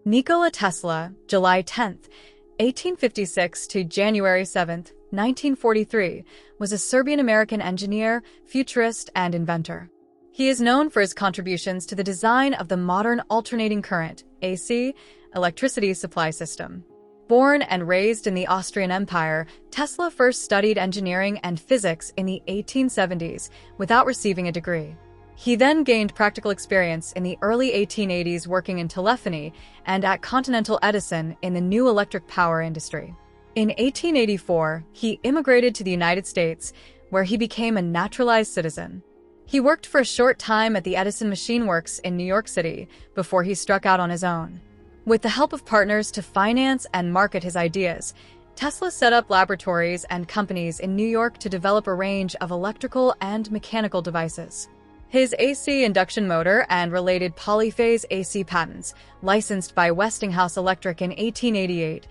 Nikola Tesla, July 10, 1856 to January 7, 1943, was a Serbian-American engineer, futurist, and inventor. He is known for his contributions to the design of the modern alternating current (AC) electricity supply system. Born and raised in the Austrian Empire, Tesla first studied engineering and physics in the 1870s without receiving a degree. He then gained practical experience in the early 1880s working in telephony and at Continental Edison in the new electric power industry. In 1884, he immigrated to the United States, where he became a naturalized citizen. He worked for a short time at the Edison Machine Works in New York City before he struck out on his own. With the help of partners to finance and market his ideas, Tesla set up laboratories and companies in New York to develop a range of electrical and mechanical devices. His AC induction motor and related polyphase AC patents, licensed by Westinghouse Electric in 1888,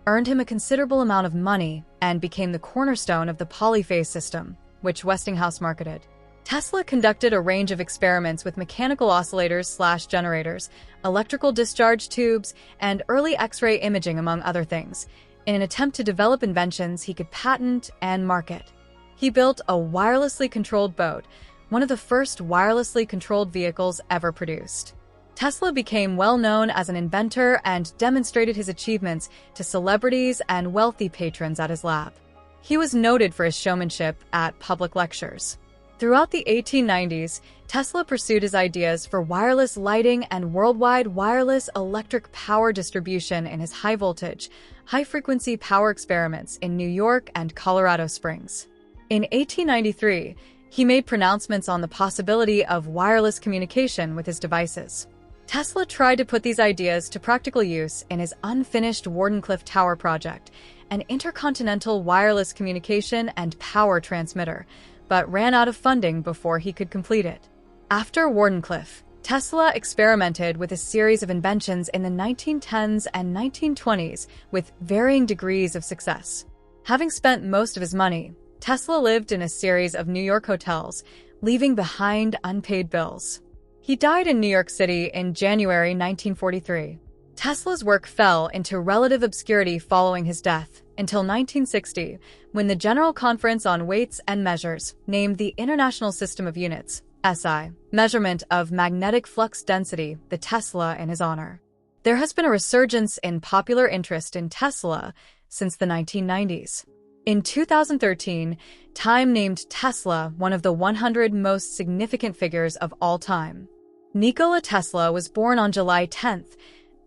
earned him a considerable amount of money and became the cornerstone of the polyphase system, which Westinghouse marketed. Tesla conducted a range of experiments with mechanical oscillators/generators, electrical discharge tubes, and early X-ray imaging, among other things, in an attempt to develop inventions he could patent and market. He built a wirelessly controlled boat, one of the first wirelessly controlled vehicles ever produced. Tesla became well known as an inventor and demonstrated his achievements to celebrities and wealthy patrons at his lab. He was noted for his showmanship at public lectures. Throughout the 1890s, Tesla pursued his ideas for wireless lighting and worldwide wireless electric power distribution in his high-voltage, high-frequency power experiments in New York and Colorado Springs. In 1893, he made pronouncements on the possibility of wireless communication with his devices. Tesla tried to put these ideas to practical use in his unfinished Wardenclyffe Tower project, an intercontinental wireless communication and power transmitter, but ran out of funding before he could complete it. After Wardenclyffe, Tesla experimented with a series of inventions in the 1910s and 1920s with varying degrees of success. Having spent most of his money, Tesla lived in a series of New York hotels, leaving behind unpaid bills. He died in New York City in January 1943. Tesla's work fell into relative obscurity following his death, until 1960, when the General Conference on Weights and Measures named the International System of Units, SI, measurement of magnetic flux density, the Tesla, in his honor. There has been a resurgence in popular interest in Tesla since the 1990s. In 2013, Time named Tesla one of the 100 most significant figures of all time. Nikola Tesla was born on July 10,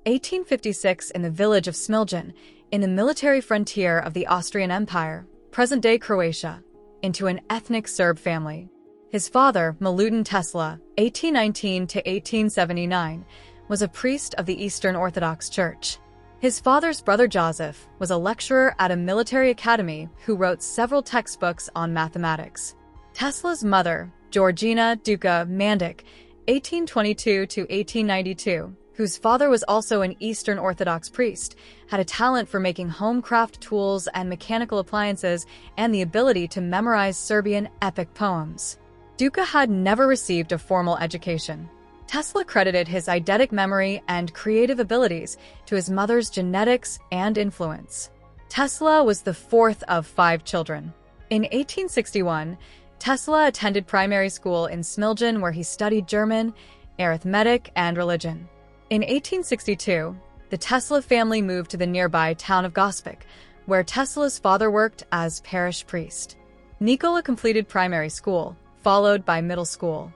1856 in the village of Smiljan, in the military frontier of the Austrian Empire, present-day Croatia, into an ethnic Serb family. His father, Milutin Tesla, 1819 to 1879, was a priest of the Eastern Orthodox Church. His father's brother Joseph was a lecturer at a military academy who wrote several textbooks on mathematics. Tesla's mother, Georgina Duca Mandic, 1822 to 1892, whose father was also an Eastern Orthodox priest, had a talent for making home-craft tools and mechanical appliances and the ability to memorize Serbian epic poems. Duca had never received a formal education. Tesla credited his eidetic memory and creative abilities to his mother's genetics and influence. Tesla was the fourth of 5 children. In 1861, Tesla attended primary school in Smiljan, where he studied German, arithmetic, and religion. In 1862, the Tesla family moved to the nearby town of Gospic, where Tesla's father worked as parish priest. Nikola completed primary school, followed by middle school.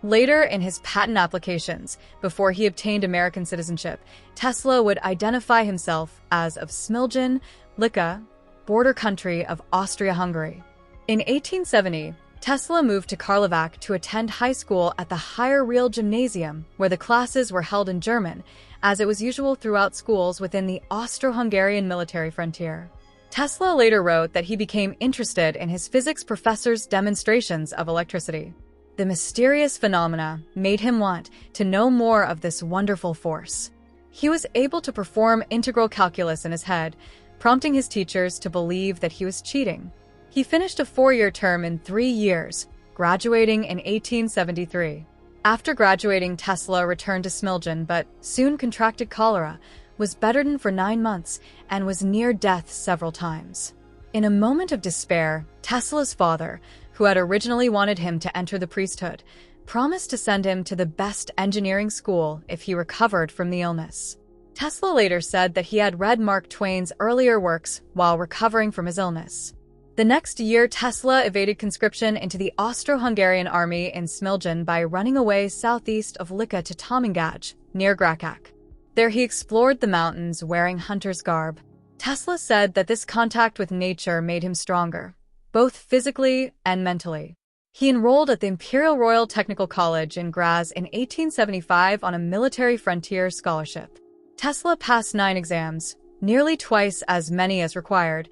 Later in his patent applications, before he obtained American citizenship, Tesla would identify himself as of Smiljan, Lika, border country of Austria-Hungary. In 1870, Tesla moved to Karlovac to attend high school at the Higher Real Gymnasium, where the classes were held in German, as it was usual throughout schools within the Austro-Hungarian military frontier. Tesla later wrote that he became interested in his physics professor's demonstrations of electricity. The mysterious phenomena made him want to know more of this wonderful force. He was able to perform integral calculus in his head, prompting his teachers to believe that he was cheating. He finished a 4-year term in 3 years, graduating in 1873. After graduating, Tesla returned to Smiljan but soon contracted cholera, was bedridden for 9 months, and was near death several times. In a moment of despair, Tesla's father, who had originally wanted him to enter the priesthood, promised to send him to the best engineering school if he recovered from the illness. Tesla later said that he had read Mark Twain's earlier works while recovering from his illness. The next year, Tesla evaded conscription into the Austro-Hungarian army in Smiljan by running away southeast of Lika to Tomingaj, near Grakac. There he explored the mountains wearing hunter's garb. Tesla said that this contact with nature made him stronger, both physically and mentally. He enrolled at the Imperial Royal Technical College in Graz in 1875 on a military frontier scholarship. Tesla passed 9 exams, nearly twice as many as required,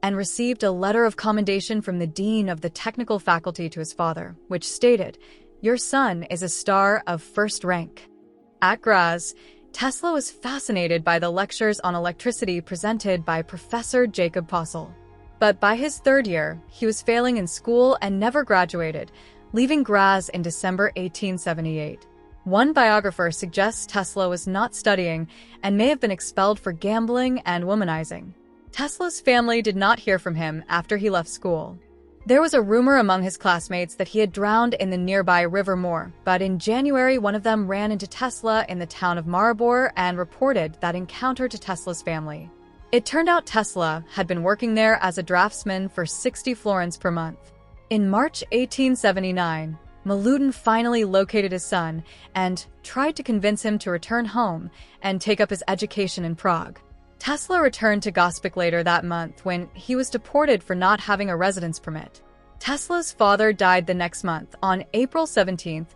and received a letter of commendation from the dean of the technical faculty to his father, which stated, "Your son is a star of first rank." At Graz, Tesla was fascinated by the lectures on electricity presented by Professor Jacob Possel. But by his 3rd year, he was failing in school and never graduated, leaving Graz in December 1878. One biographer suggests Tesla was not studying and may have been expelled for gambling and womanizing. Tesla's family did not hear from him after he left school. There was a rumor among his classmates that he had drowned in the nearby River Moor, but in January one of them ran into Tesla in the town of Maribor and reported that encounter to Tesla's family. It turned out Tesla had been working there as a draftsman for 60 florins per month. In March 1879, Milutin finally located his son and tried to convince him to return home and take up his education in Prague. Tesla returned to Gospic later that month when he was deported for not having a residence permit. Tesla's father died the next month on April 17,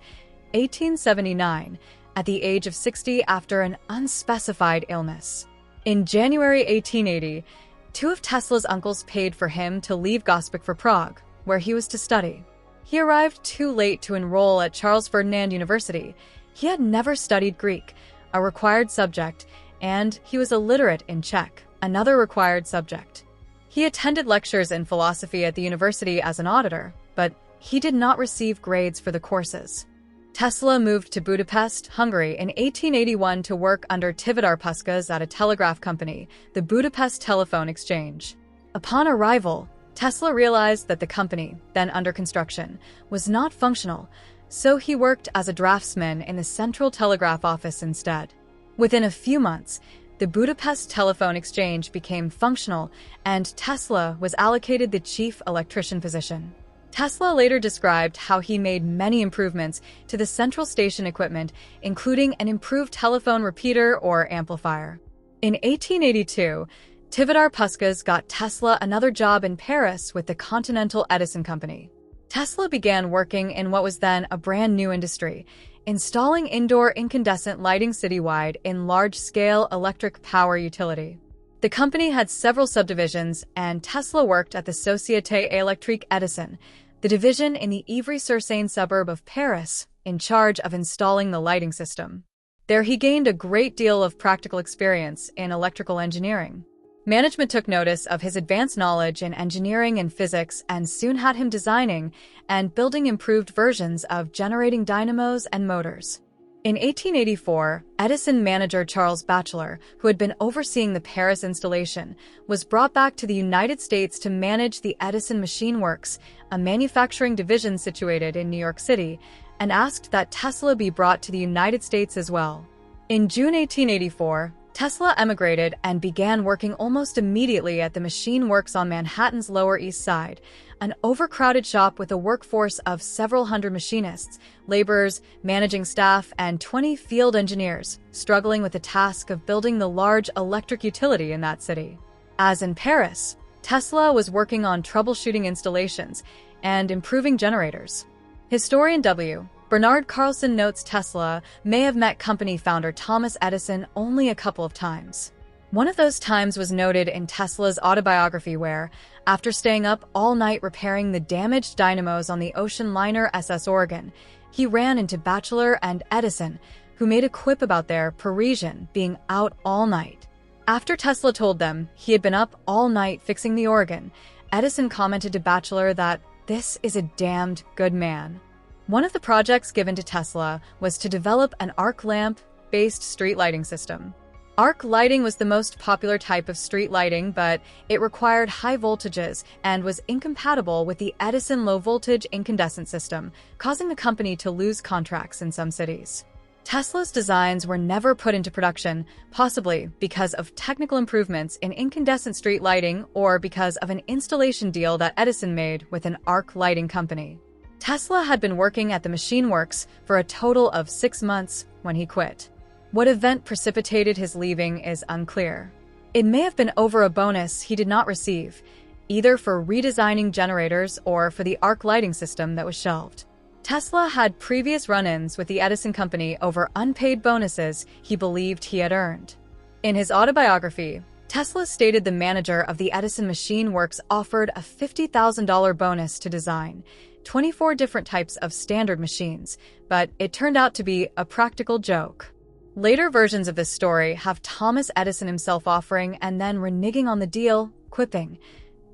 1879, at the age of 60 after an unspecified illness. In January 1880, 2 of Tesla's uncles paid for him to leave Gospic for Prague, where he was to study. He arrived too late to enroll at Charles Ferdinand University. He had never studied Greek, a required subject, and he was illiterate in Czech, another required subject. He attended lectures in philosophy at the university as an auditor, but he did not receive grades for the courses. Tesla moved to Budapest, Hungary in 1881 to work under Tivadar Puskás at a telegraph company, the Budapest Telephone Exchange. Upon arrival, Tesla realized that the company, then under construction, was not functional, so he worked as a draftsman in the Central Telegraph Office instead. Within a few months, the Budapest Telephone Exchange became functional, and Tesla was allocated the chief electrician position. Tesla later described how he made many improvements to the central station equipment, including an improved telephone repeater or amplifier. In 1882, Tivadar Puskás got Tesla another job in Paris with the Continental Edison Company. Tesla began working in what was then a brand new industry, installing indoor incandescent lighting citywide in large-scale electric power utility. The company had several subdivisions, and Tesla worked at the Société Électrique Edison, the division in the Ivry-sur-Seine suburb of Paris, in charge of installing the lighting system. There he gained a great deal of practical experience in electrical engineering. Management took notice of his advanced knowledge in engineering and physics and soon had him designing and building improved versions of generating dynamos and motors. In 1884, Edison manager Charles Batchelor, who had been overseeing the Paris installation, was brought back to the United States to manage the Edison Machine Works, a manufacturing division situated in New York City, and asked that Tesla be brought to the United States as well. In June 1884, Tesla emigrated and began working almost immediately at the Machine Works on Manhattan's Lower East Side, an overcrowded shop with a workforce of several hundred machinists, laborers, managing staff, and 20 field engineers, struggling with the task of building the large electric utility in that city. As in Paris, Tesla was working on troubleshooting installations and improving generators. Historian W. Bernard Carlson notes Tesla may have met company founder Thomas Edison only a couple of times. One of those times was noted in Tesla's autobiography where, after staying up all night repairing the damaged dynamos on the ocean liner SS Oregon, he ran into Batchelor and Edison, who made a quip about their Parisian being out all night. After Tesla told them he had been up all night fixing the Oregon, Edison commented to Batchelor that, "This is a damned good man." One of the projects given to Tesla was to develop an arc lamp-based street lighting system. Arc lighting was the most popular type of street lighting, but it required high voltages and was incompatible with the Edison low-voltage incandescent system, causing the company to lose contracts in some cities. Tesla's designs were never put into production, possibly because of technical improvements in incandescent street lighting or because of an installation deal that Edison made with an arc lighting company. Tesla had been working at the machine works for a total of 6 months when he quit. What event precipitated his leaving is unclear. It may have been over a bonus he did not receive, either for redesigning generators or for the arc lighting system that was shelved. Tesla had previous run-ins with the Edison company over unpaid bonuses he believed he had earned. In his autobiography, Tesla stated the manager of the Edison Machine Works offered a $50,000 bonus to design 24 different types of standard machines, but it turned out to be a practical joke. Later versions of this story have Thomas Edison himself offering and then reneging on the deal, quipping,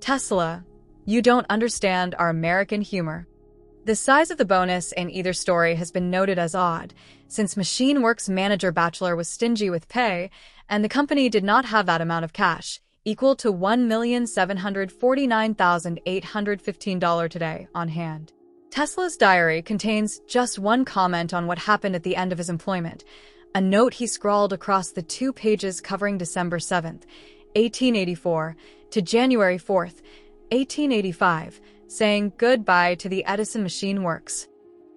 "Tesla, you don't understand our American humor." The size of the bonus in either story has been noted as odd, since Machine Works manager Batchelor was stingy with pay, and the company did not have that amount of cash, equal to $1,749,815 today, on hand. Tesla's diary contains just one comment on what happened at the end of his employment, a note he scrawled across the 2 pages covering December 7, 1884, to January 4, 1885, saying goodbye to the Edison Machine Works.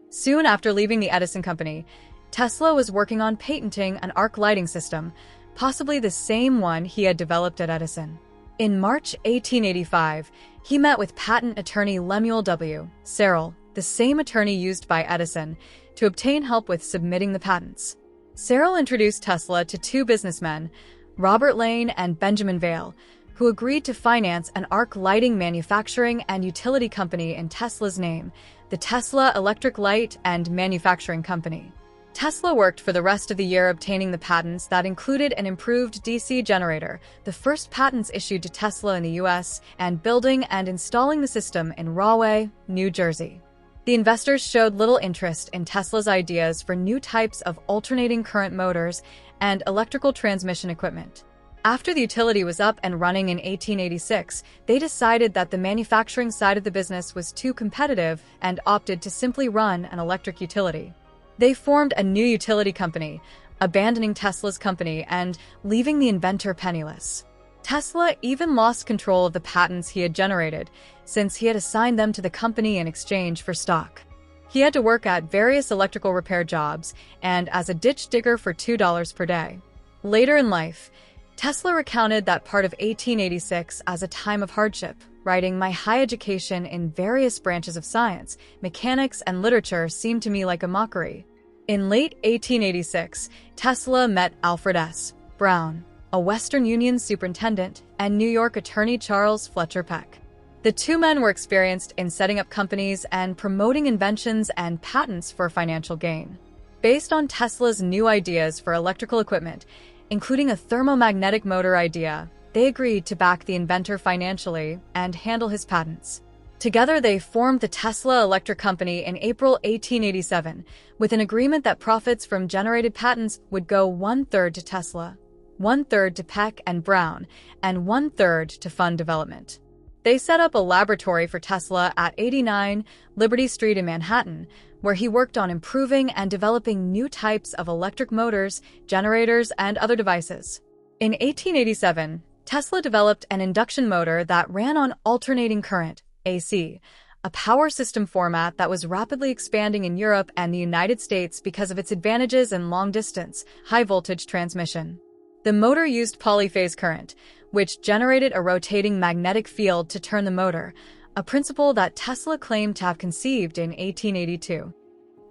Soon after leaving the Edison company, Tesla was working on patenting an arc lighting system, possibly the same one he had developed at Edison. In March 1885, he met with patent attorney Lemuel W. Serrell, the same attorney used by Edison, to obtain help with submitting the patents. Serrell introduced Tesla to 2 businessmen, Robert Lane and Benjamin Vail, who agreed to finance an arc lighting manufacturing and utility company in Tesla's name, the Tesla Electric Light and Manufacturing Company. Tesla worked for the rest of the year obtaining the patents that included an improved DC generator, the first patents issued to Tesla in the US, and building and installing the system in Rahway, New Jersey. The investors showed little interest in Tesla's ideas for new types of alternating current motors and electrical transmission equipment. After the utility was up and running in 1886, they decided that the manufacturing side of the business was too competitive and opted to simply run an electric utility. They formed a new utility company, abandoning Tesla's company and leaving the inventor penniless. Tesla even lost control of the patents he had generated, since he had assigned them to the company in exchange for stock. He had to work at various electrical repair jobs and as a ditch digger for $2 per day. Later in life, Tesla recounted that part of 1886 as a time of hardship, writing, "My high education in various branches of science, mechanics, and literature seemed to me like a mockery." In late 1886, Tesla met Alfred S. Brown, a Western Union superintendent, and New York attorney Charles Fletcher Peck. The 2 men were experienced in setting up companies and promoting inventions and patents for financial gain. Based on Tesla's new ideas for electrical equipment, including a thermomagnetic motor idea, they agreed to back the inventor financially and handle his patents. Together, they formed the Tesla Electric Company in April 1887, with an agreement that profits from generated patents would go 1/3 to Tesla, 1/3 to Peck and Brown, and 1/3 to fund development. They set up a laboratory for Tesla at 89 Liberty Street in Manhattan, where he worked on improving and developing new types of electric motors, generators, and other devices. In 1887, Tesla developed an induction motor that ran on alternating current, AC, a power system format that was rapidly expanding in Europe and the United States because of its advantages in long-distance, high-voltage transmission. The motor used polyphase current, which generated a rotating magnetic field to turn the motor, a principle that Tesla claimed to have conceived in 1882.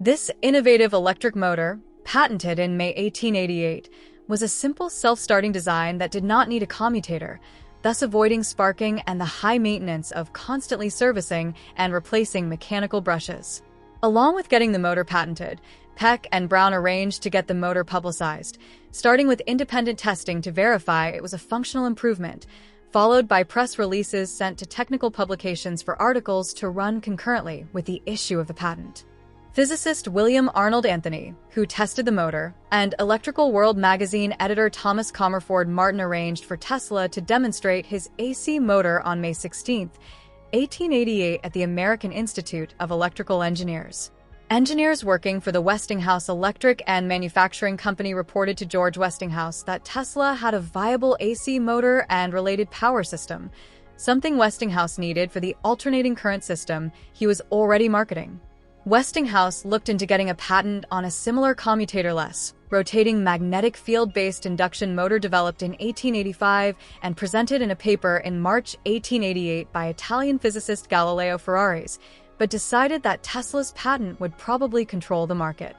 This innovative electric motor, patented in May 1888, was a simple self-starting design that did not need a commutator, thus avoiding sparking and the high maintenance of constantly servicing and replacing mechanical brushes. Along with getting the motor patented, Peck and Brown arranged to get the motor publicized, starting with independent testing to verify it was a functional improvement, followed by press releases sent to technical publications for articles to run concurrently with the issue of the patent. Physicist William Arnold Anthony, who tested the motor, and Electrical World magazine editor Thomas Comerford Martin arranged for Tesla to demonstrate his AC motor on May 16, 1888 at the American Institute of Electrical Engineers. Engineers working for the Westinghouse Electric and Manufacturing Company reported to George Westinghouse that Tesla had a viable AC motor and related power system, something Westinghouse needed for the alternating current system he was already marketing. Westinghouse looked into getting a patent on a similar commutatorless, rotating magnetic field-based induction motor developed in 1885 and presented in a paper in March 1888 by Italian physicist Galileo Ferraris, but decided that Tesla's patent would probably control the market.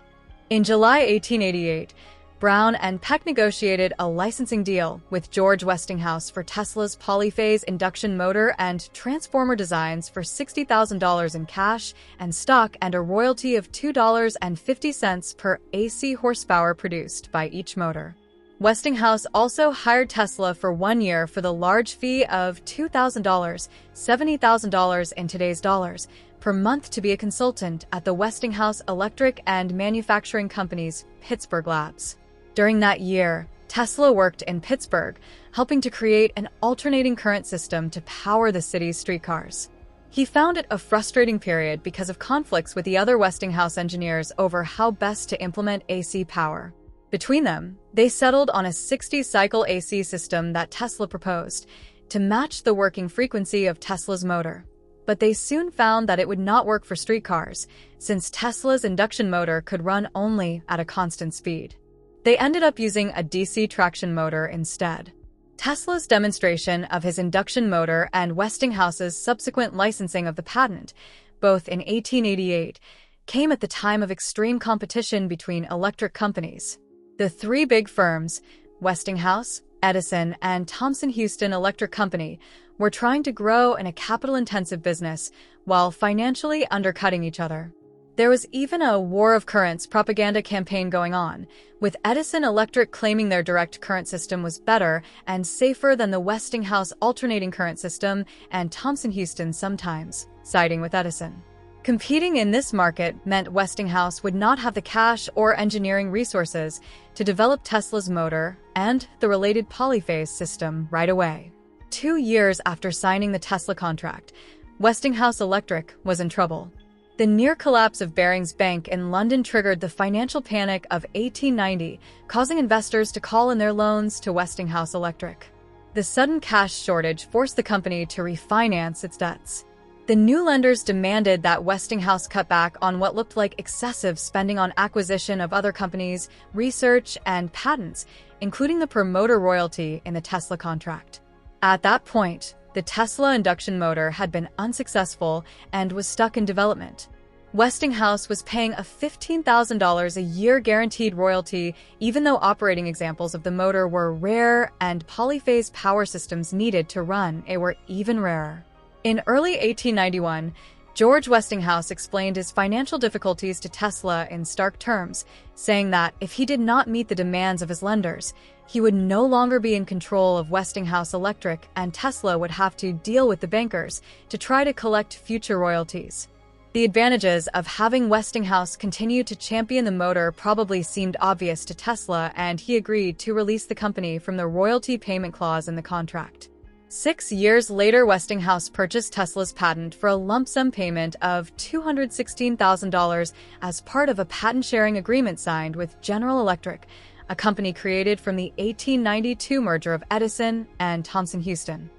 In July 1888, Brown and Peck negotiated a licensing deal with George Westinghouse for Tesla's polyphase induction motor and transformer designs for $60,000 in cash and stock and a royalty of $2.50 per AC horsepower produced by each motor. Westinghouse also hired Tesla for 1 year for the large fee of $2,000, $70,000 in today's dollars, per month to be a consultant at the Westinghouse Electric and Manufacturing Company's Pittsburgh labs. During that year, Tesla worked in Pittsburgh, helping to create an alternating current system to power the city's streetcars. He found it a frustrating period because of conflicts with the other Westinghouse engineers over how best to implement AC power. Between them, they settled on a 60-cycle AC system that Tesla proposed to match the working frequency of Tesla's motor. But they soon found that it would not work for streetcars, since Tesla's induction motor could run only at a constant speed. They ended up using a DC traction motor instead. Tesla's demonstration of his induction motor and Westinghouse's subsequent licensing of the patent, both in 1888, came at the time of extreme competition between electric companies. The three big firms, Westinghouse, Edison, and Thomson-Houston Electric Company, were trying to grow in a capital-intensive business while financially undercutting each other. There was even a war of currents propaganda campaign going on, with Edison Electric claiming their direct current system was better and safer than the Westinghouse alternating current system, and Thomson-Houston sometimes siding with Edison. Competing in this market meant Westinghouse would not have the cash or engineering resources to develop Tesla's motor and the related polyphase system right away. 2 years after signing the Tesla contract, Westinghouse Electric was in trouble. The near collapse of Barings Bank in London triggered the financial panic of 1890, causing investors to call in their loans to Westinghouse Electric. The sudden cash shortage forced the company to refinance its debts. The new lenders demanded that Westinghouse cut back on what looked like excessive spending on acquisition of other companies, research, and patents, including the per-motor royalty in the Tesla contract. At that point, the Tesla induction motor had been unsuccessful and was stuck in development. Westinghouse was paying a $15,000 a year guaranteed royalty, even though operating examples of the motor were rare and polyphase power systems needed to run it were even rarer. In early 1891, George Westinghouse explained his financial difficulties to Tesla in stark terms, saying that if he did not meet the demands of his lenders, he would no longer be in control of Westinghouse Electric, and Tesla would have to deal with the bankers to try to collect future royalties. The advantages of having Westinghouse continue to champion the motor probably seemed obvious to Tesla, and he agreed to release the company from the royalty payment clause in the contract. 6 years later, Westinghouse purchased Tesla's patent for a lump sum payment of $216,000 as part of a patent-sharing agreement signed with General Electric, a company created from the 1892 merger of Edison and Thomson-Houston.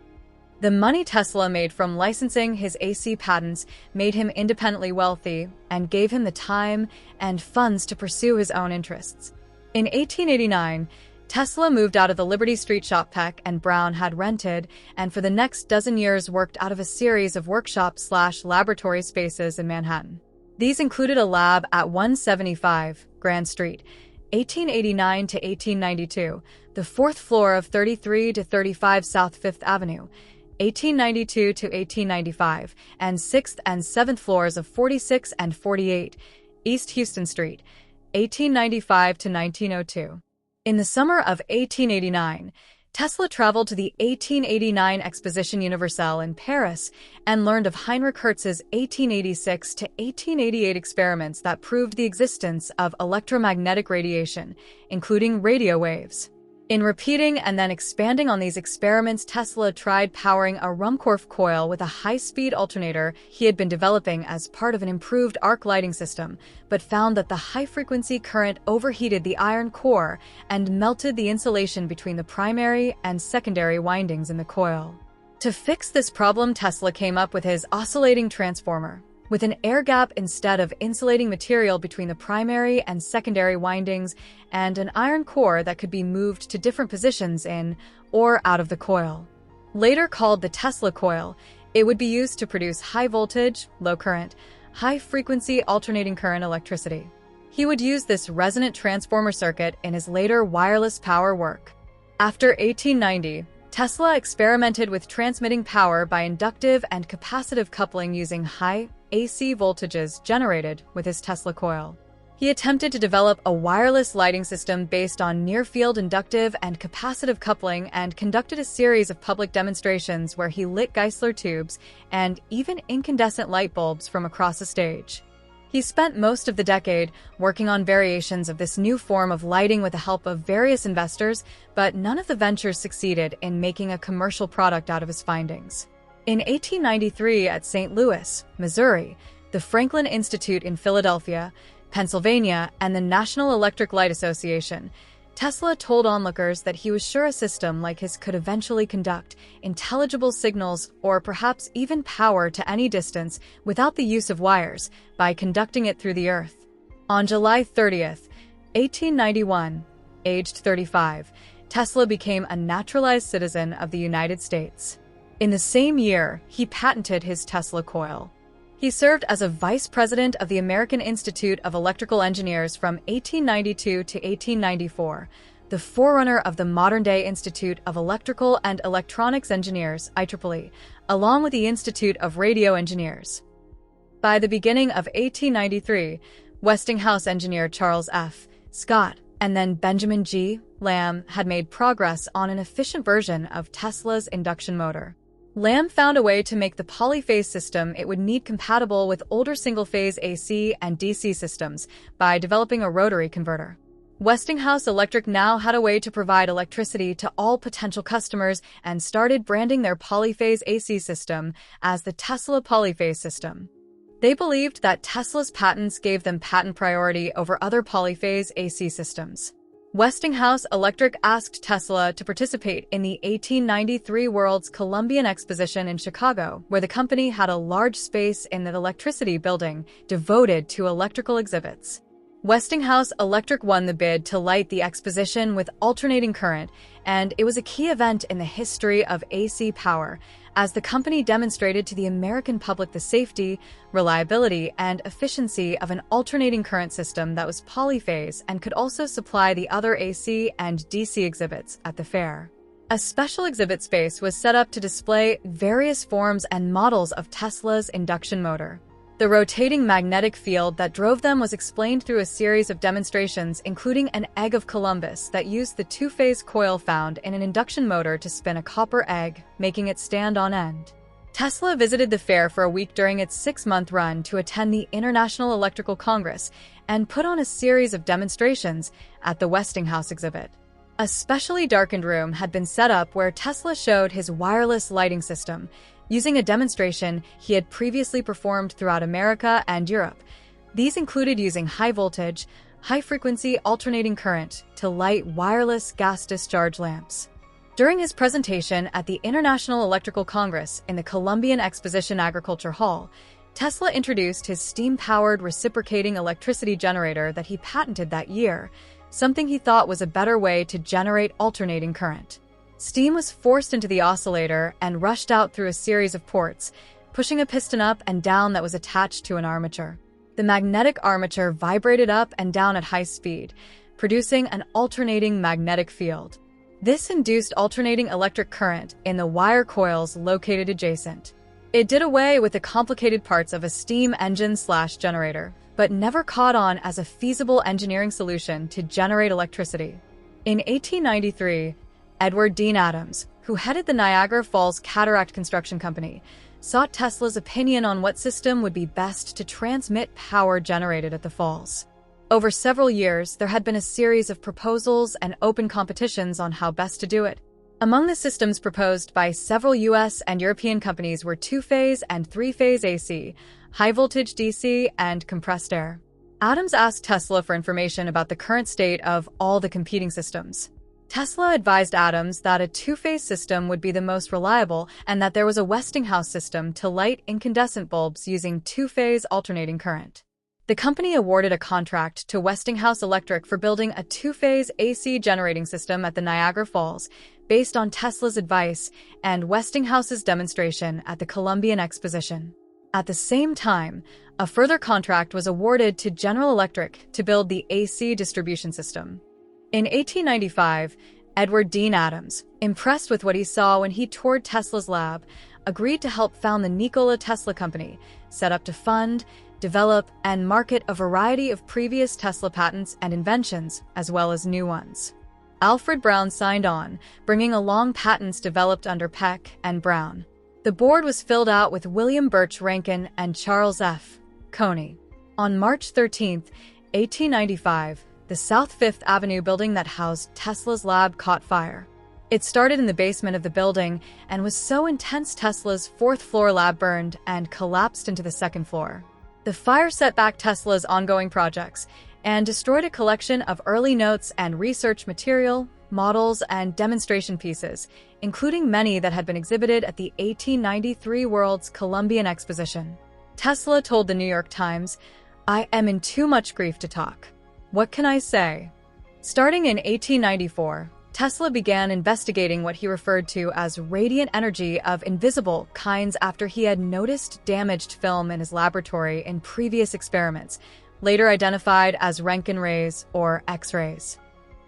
The money Tesla made from licensing his AC patents made him independently wealthy and gave him the time and funds to pursue his own interests. In 1889, Tesla moved out of the Liberty Street shop Peck and Brown had rented, and for the next dozen years worked out of a series of workshop/laboratory spaces in Manhattan. These included a lab at 175 Grand Street, 1889 to 1892, the fourth floor of 33 to 35 South Fifth Avenue, 1892 to 1895, and 6th and 7th floors of 46 and 48 East Houston Street, 1895 to 1902. In the summer of 1889, Tesla traveled to the 1889 Exposition Universelle in Paris and learned of Heinrich Hertz's 1886 to 1888 experiments that proved the existence of electromagnetic radiation, including radio waves. In repeating and then expanding on these experiments, Tesla tried powering a Ruhmkorff coil with a high-speed alternator he had been developing as part of an improved arc lighting system, but found that the high-frequency current overheated the iron core and melted the insulation between the primary and secondary windings in the coil. To fix this problem, Tesla came up with his oscillating transformer, with an air gap instead of insulating material between the primary and secondary windings, and an iron core that could be moved to different positions in or out of the coil. Later called the Tesla coil, it would be used to produce high voltage, low current, high frequency alternating current electricity. He would use this resonant transformer circuit in his later wireless power work. After 1890, Tesla experimented with transmitting power by inductive and capacitive coupling using high AC voltages generated with his Tesla coil. He attempted to develop a wireless lighting system based on near-field inductive and capacitive coupling and conducted a series of public demonstrations where he lit Geissler tubes and even incandescent light bulbs from across a stage. He spent most of the decade working on variations of this new form of lighting with the help of various investors, but none of the ventures succeeded in making a commercial product out of his findings. In 1893 at St. Louis, Missouri, the Franklin Institute in Philadelphia, Pennsylvania, and the National Electric Light Association, Tesla told onlookers that he was sure a system like his could eventually conduct intelligible signals or perhaps even power to any distance without the use of wires by conducting it through the earth. On July 30th, 1891, aged 35, Tesla became a naturalized citizen of the United States. In the same year, he patented his Tesla coil. He served as a vice president of the American Institute of Electrical Engineers from 1892 to 1894, the forerunner of the modern-day Institute of Electrical and Electronics Engineers, IEEE, along with the Institute of Radio Engineers. By the beginning of 1893, Westinghouse engineer Charles F. Scott and then Benjamin G. Lamb had made progress on an efficient version of Tesla's induction motor. Lamb found a way to make the polyphase system it would need compatible with older single-phase AC and DC systems by developing a rotary converter. Westinghouse Electric now had a way to provide electricity to all potential customers and started branding their polyphase AC system as the Tesla polyphase system. They believed that Tesla's patents gave them patent priority over other polyphase AC systems. Westinghouse Electric asked Tesla to participate in the 1893 World's Columbian Exposition in Chicago, where the company had a large space in the electricity building devoted to electrical exhibits. Westinghouse Electric won the bid to light the exposition with alternating current, and it was a key event in the history of AC power, as the company demonstrated to the American public the safety, reliability, and efficiency of an alternating current system that was polyphase and could also supply the other AC and DC exhibits at the fair. A special exhibit space was set up to display various forms and models of Tesla's induction motor. The rotating magnetic field that drove them was explained through a series of demonstrations, including an egg of Columbus that used the two-phase coil found in an induction motor to spin a copper egg, making it stand on end. Tesla visited the fair for a week during its 6-month run to attend the International Electrical Congress and put on a series of demonstrations at the Westinghouse exhibit. A specially darkened room had been set up where Tesla showed his wireless lighting system, using a demonstration he had previously performed throughout America and Europe. These included using high voltage, high-frequency alternating current to light wireless gas discharge lamps. During his presentation at the International Electrical Congress in the Columbian Exposition Agriculture Hall, Tesla introduced his steam-powered reciprocating electricity generator that he patented that year, something he thought was a better way to generate alternating current. Steam was forced into the oscillator and rushed out through a series of ports, pushing a piston up and down that was attached to an armature. The magnetic armature vibrated up and down at high speed, producing an alternating magnetic field. This induced alternating electric current in the wire coils located adjacent. It did away with the complicated parts of a steam engine/generator, but never caught on as a feasible engineering solution to generate electricity. In 1893, Edward Dean Adams, who headed the Niagara Falls Cataract Construction Company, sought Tesla's opinion on what system would be best to transmit power generated at the falls. Over several years, there had been a series of proposals and open competitions on how best to do it. Among the systems proposed by several US and European companies were two-phase and three-phase AC, high-voltage DC, and compressed air. Adams asked Tesla for information about the current state of all the competing systems. Tesla advised Adams that a two-phase system would be the most reliable and that there was a Westinghouse system to light incandescent bulbs using two-phase alternating current. The company awarded a contract to Westinghouse Electric for building a two-phase AC generating system at the Niagara Falls based on Tesla's advice and Westinghouse's demonstration at the Columbian Exposition. At the same time, a further contract was awarded to General Electric to build the AC distribution system. In 1895, Edward Dean Adams, impressed with what he saw when he toured Tesla's lab, agreed to help found the Nikola Tesla Company, set up to fund, develop, and market a variety of previous Tesla patents and inventions, as well as new ones. Alfred Brown signed on, bringing along patents developed under Peck and Brown. The board was filled out with William Birch Rankin and Charles F. Coney. On March 13, 1895, the South Fifth Avenue building that housed Tesla's lab caught fire. It started in the basement of the building and was so intense Tesla's fourth-floor lab burned and collapsed into the second floor. The fire set back Tesla's ongoing projects and destroyed a collection of early notes and research material, models, and demonstration pieces, including many that had been exhibited at the 1893 World's Columbian Exposition. Tesla told the New York Times, "I am in too much grief to talk. What can I say?" Starting in 1894, Tesla began investigating what he referred to as radiant energy of invisible kinds after he had noticed damaged film in his laboratory in previous experiments, later identified as Röntgen rays or X-rays.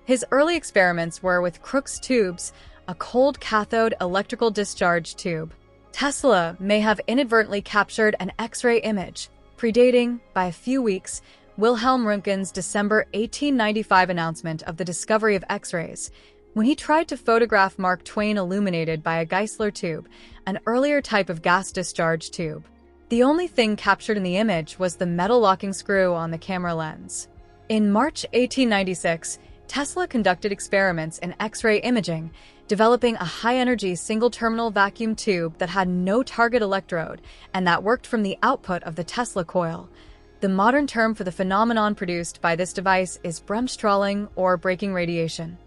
His early experiments were with Crookes tubes, a cold cathode electrical discharge tube. Tesla may have inadvertently captured an X-ray image, predating, by a few weeks, Wilhelm Röntgen's December 1895 announcement of the discovery of X-rays, when he tried to photograph Mark Twain illuminated by a Geissler tube, an earlier type of gas discharge tube. The only thing captured in the image was the metal locking screw on the camera lens. In March 1896, Tesla conducted experiments in X-ray imaging, developing a high-energy single-terminal vacuum tube that had no target electrode and that worked from the output of the Tesla coil. The modern term for the phenomenon produced by this device is Bremsstrahlung, or braking radiation.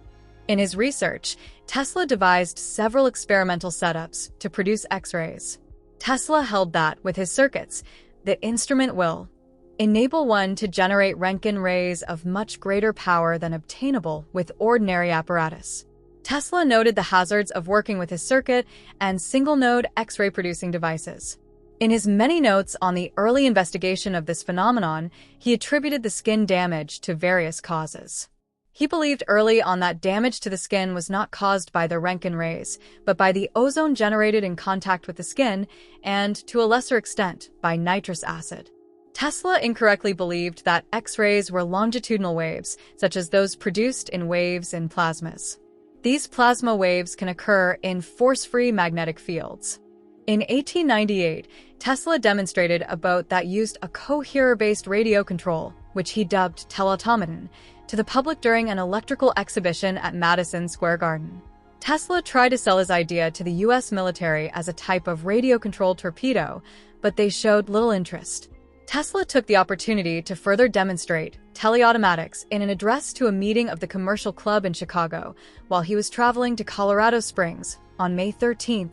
In his research, Tesla devised several experimental setups to produce X-rays. Tesla held that, with his circuits, the instrument will enable one to generate Röntgen rays of much greater power than obtainable with ordinary apparatus. Tesla noted the hazards of working with his circuit and single-node X-ray producing devices. In his many notes on the early investigation of this phenomenon, he attributed the skin damage to various causes. He believed early on that damage to the skin was not caused by the Röntgen rays, but by the ozone generated in contact with the skin and, to a lesser extent, by nitrous acid. Tesla incorrectly believed that X-rays were longitudinal waves, such as those produced in waves in plasmas. These plasma waves can occur in force-free magnetic fields. In 1898, Tesla demonstrated a boat that used a coherer-based radio control, which he dubbed teleautomaton, to the public during an electrical exhibition at Madison Square Garden. Tesla tried to sell his idea to the U.S. military as a type of radio-controlled torpedo, but they showed little interest. Tesla took the opportunity to further demonstrate teleautomatics in an address to a meeting of the Commercial Club in Chicago while he was traveling to Colorado Springs on May 13,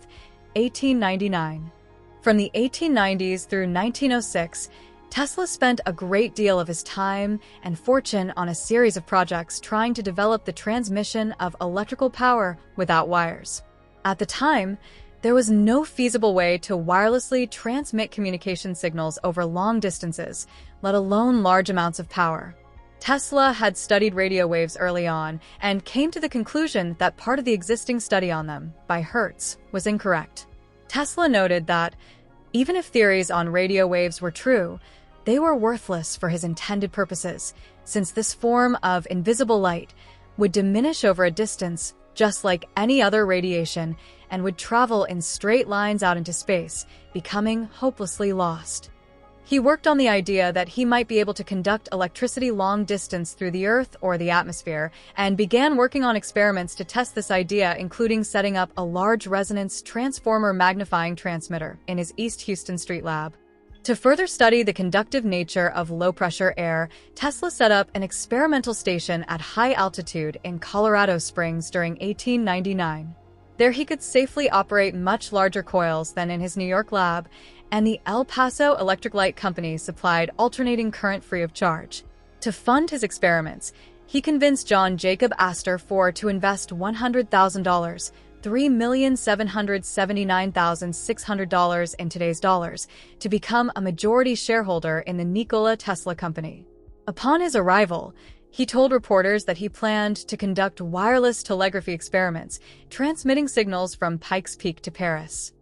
1899. From the 1890s through 1906, Tesla spent a great deal of his time and fortune on a series of projects trying to develop the transmission of electrical power without wires. At the time, there was no feasible way to wirelessly transmit communication signals over long distances, let alone large amounts of power. Tesla had studied radio waves early on and came to the conclusion that part of the existing study on them, by Hertz, was incorrect. Tesla noted that, even if theories on radio waves were true, they were worthless for his intended purposes, since this form of invisible light would diminish over a distance just like any other radiation, and would travel in straight lines out into space, becoming hopelessly lost. He worked on the idea that he might be able to conduct electricity long distance through the Earth or the atmosphere, and began working on experiments to test this idea, including setting up a large resonance transformer magnifying transmitter in his East Houston Street lab. To further study the conductive nature of low-pressure air, Tesla set up an experimental station at high altitude in Colorado Springs during 1899. There he could safely operate much larger coils than in his New York lab, and the El Paso Electric Light Company supplied alternating current free of charge. To fund his experiments, he convinced John Jacob Astor IV to invest $100,000, $3,779,600 in today's dollars, to become a majority shareholder in the Nikola Tesla Company. Upon his arrival, he told reporters that he planned to conduct wireless telegraphy experiments, transmitting signals from Pikes Peak to Paris.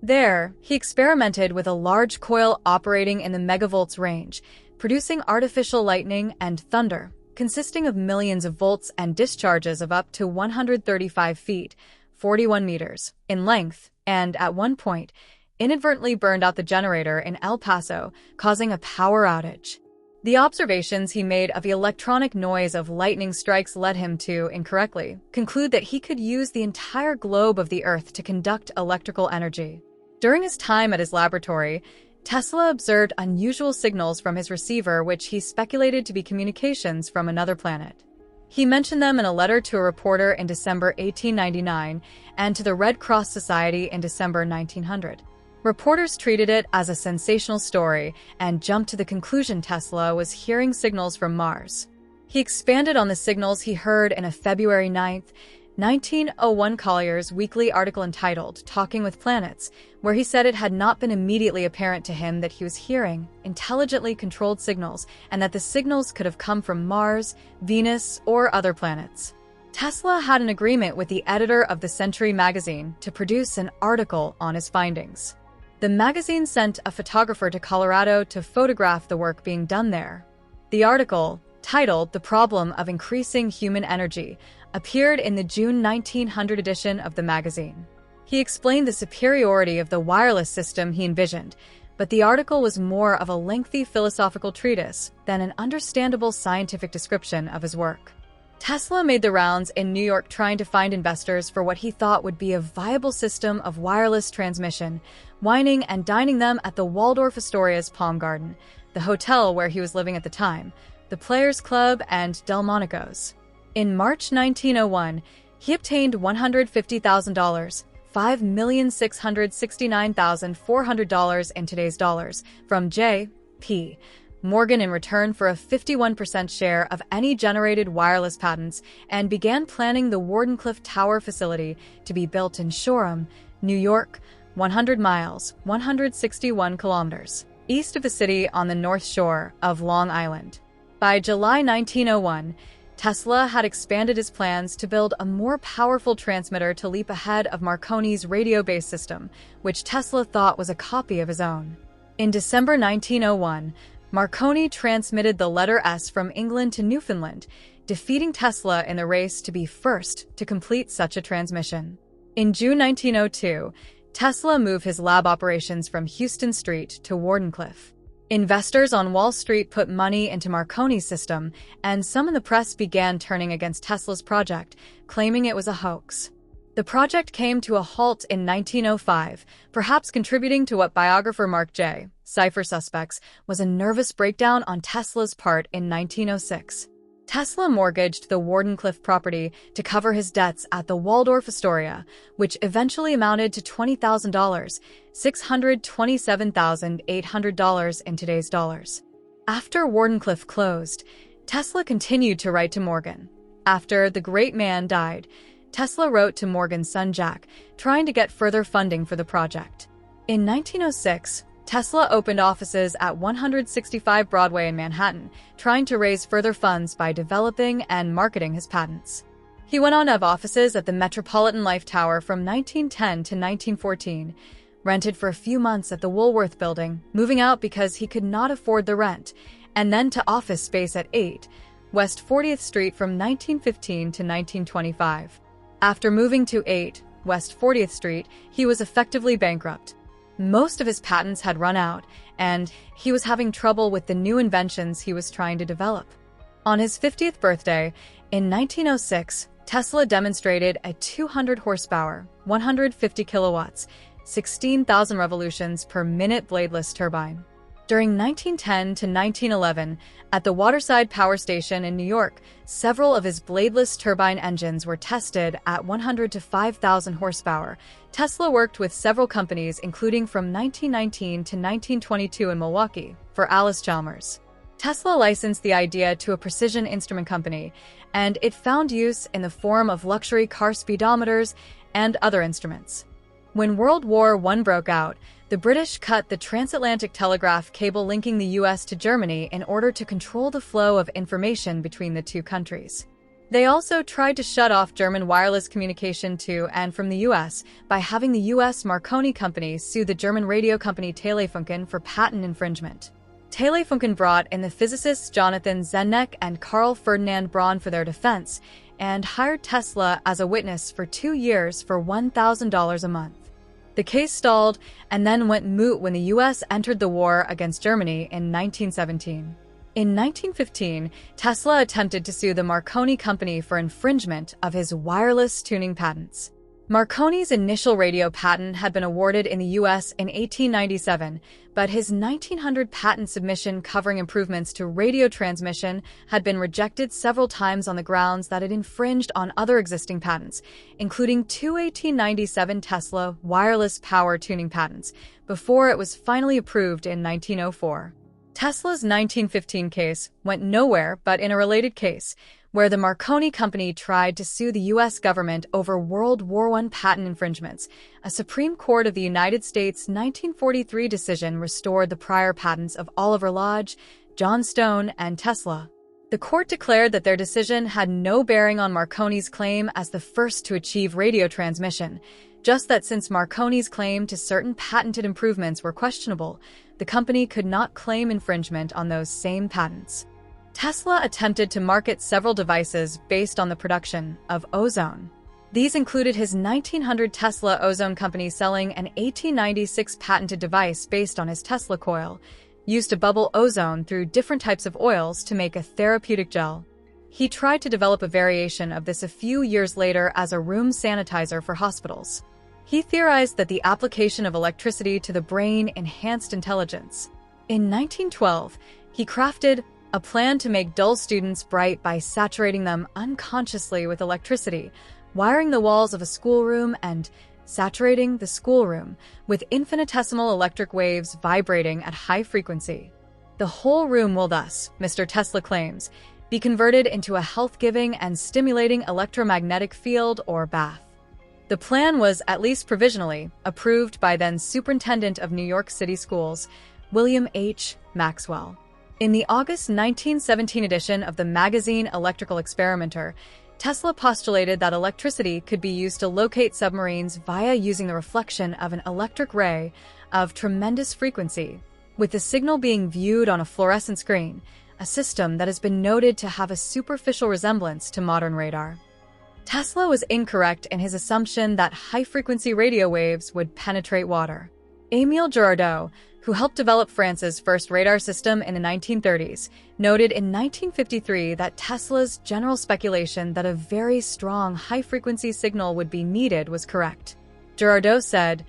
There, he experimented with a large coil operating in the megavolts range, producing artificial lightning and thunder, consisting of millions of volts and discharges of up to 135 feet, 41 meters, in length, and, at one point, inadvertently burned out the generator in El Paso, causing a power outage. The observations he made of the electronic noise of lightning strikes led him to, incorrectly, conclude that he could use the entire globe of the Earth to conduct electrical energy. During his time at his laboratory, Tesla observed unusual signals from his receiver which he speculated to be communications from another planet. He mentioned them in a letter to a reporter in December 1899 and to the Red Cross Society in December 1900. Reporters treated it as a sensational story and jumped to the conclusion Tesla was hearing signals from Mars. He expanded on the signals he heard in a February 9, 1901 Collier's weekly article entitled Talking with Planets, where he said it had not been immediately apparent to him that he was hearing intelligently controlled signals and that the signals could have come from Mars, Venus, or other planets. Tesla had an agreement with the editor of the Century magazine to produce an article on his findings. The magazine sent a photographer to Colorado to photograph the work being done there. The article, titled The Problem of Increasing Human Energy, appeared in the June 1900 edition of the magazine. He explained the superiority of the wireless system he envisioned, but the article was more of a lengthy philosophical treatise than an understandable scientific description of his work. Tesla made the rounds in New York trying to find investors for what he thought would be a viable system of wireless transmission, wining and dining them at the Waldorf Astoria's Palm Garden, the hotel where he was living at the time, the Players Club, and Delmonico's. In March 1901, he obtained $150,000, $5,669,400 in today's dollars, from J.P. Morgan in return for a 51% share of any generated wireless patents, and began planning the Wardenclyffe Tower facility to be built in Shoreham, New York, 100 miles, 161 kilometers, east of the city on the North Shore of Long Island. By July 1901, Tesla had expanded his plans to build a more powerful transmitter to leap ahead of Marconi's radio-based system, which Tesla thought was a copy of his own. In December 1901, Marconi transmitted the letter S from England to Newfoundland, defeating Tesla in the race to be first to complete such a transmission. In June 1902, Tesla moved his lab operations from Houston Street to Wardenclyffe. Investors on Wall Street put money into Marconi's system, and some in the press began turning against Tesla's project, claiming it was a hoax. The project came to a halt in 1905, perhaps contributing to what biographer Mark J. Cypher suspects was a nervous breakdown on Tesla's part in 1906. Tesla mortgaged the Wardenclyffe property to cover his debts at the Waldorf Astoria, which eventually amounted to $20,000, $627,800 in today's dollars. After Wardenclyffe closed, Tesla continued to write to Morgan. After the great man died, Tesla wrote to Morgan's son Jack, trying to get further funding for the project. In 1906, Tesla opened offices at 165 Broadway in Manhattan, trying to raise further funds by developing and marketing his patents. He went on to have offices at the Metropolitan Life Tower from 1910 to 1914, rented for a few months at the Woolworth Building, moving out because he could not afford the rent, and then to office space at 8 West 40th Street from 1915 to 1925. After moving to 8 West 40th Street, he was effectively bankrupt. Most of his patents had run out, and he was having trouble with the new inventions he was trying to develop. On his 50th birthday, in 1906, Tesla demonstrated a 200 horsepower, 150 kilowatts, 16,000 revolutions per minute bladeless turbine. During 1910 to 1911, at the Waterside Power Station in New York, several of his bladeless turbine engines were tested at 100 to 5,000 horsepower. Tesla worked with several companies, including from 1919 to 1922 in Milwaukee, for Alice Chalmers. Tesla licensed the idea to a precision instrument company, and it found use in the form of luxury car speedometers and other instruments. When World War I broke out, the British cut the transatlantic telegraph cable linking the US to Germany in order to control the flow of information between the two countries. They also tried to shut off German wireless communication to and from the US by having the US Marconi Company sue the German radio company Telefunken for patent infringement. Telefunken brought in the physicists Jonathan Zenneck and Carl Ferdinand Braun for their defense, and hired Tesla as a witness for 2 years for $1,000 a month. The case stalled and then went moot when the U.S. entered the war against Germany in 1917. In 1915, Tesla attempted to sue the Marconi Company for infringement of his wireless tuning patents. Marconi's initial radio patent had been awarded in the U.S. in 1897, but his 1900 patent submission covering improvements to radio transmission had been rejected several times on the grounds that it infringed on other existing patents, including 2 1897 Tesla wireless power tuning patents, before it was finally approved in 1904. Tesla's 1915 case went nowhere but in a related case, where the Marconi Company tried to sue the U.S. government over World War I patent infringements. A Supreme Court of the United States 1943 decision restored the prior patents of Oliver Lodge, John Stone, and Tesla. The court declared that their decision had no bearing on Marconi's claim as the first to achieve radio transmission, just that since Marconi's claim to certain patented improvements were questionable, the company could not claim infringement on those same patents. Tesla attempted to market several devices based on the production of ozone. These included his 1900 Tesla Ozone Company selling an 1896 patented device based on his Tesla coil, used to bubble ozone through different types of oils to make a therapeutic gel. He tried to develop a variation of this a few years later as a room sanitizer for hospitals. He theorized that the application of electricity to the brain enhanced intelligence. In 1912, he crafted a plan to make dull students bright by saturating them unconsciously with electricity, wiring the walls of a schoolroom and saturating the schoolroom with infinitesimal electric waves vibrating at high frequency. The whole room will thus, Mr. Tesla claims, be converted into a health-giving and stimulating electromagnetic field or bath. The plan was, at least provisionally, approved by then Superintendent of New York City Schools, William H. Maxwell. In the August 1917 edition of the magazine Electrical Experimenter, Tesla postulated that electricity could be used to locate submarines via using the reflection of an electric ray of tremendous frequency, with the signal being viewed on a fluorescent screen, a system that has been noted to have a superficial resemblance to modern radar. Tesla was incorrect in his assumption that high-frequency radio waves would penetrate water. Émile Girardot, who helped develop France's first radar system in the 1930s, noted in 1953 that Tesla's general speculation that a very strong high-frequency signal would be needed was correct. Girardot said,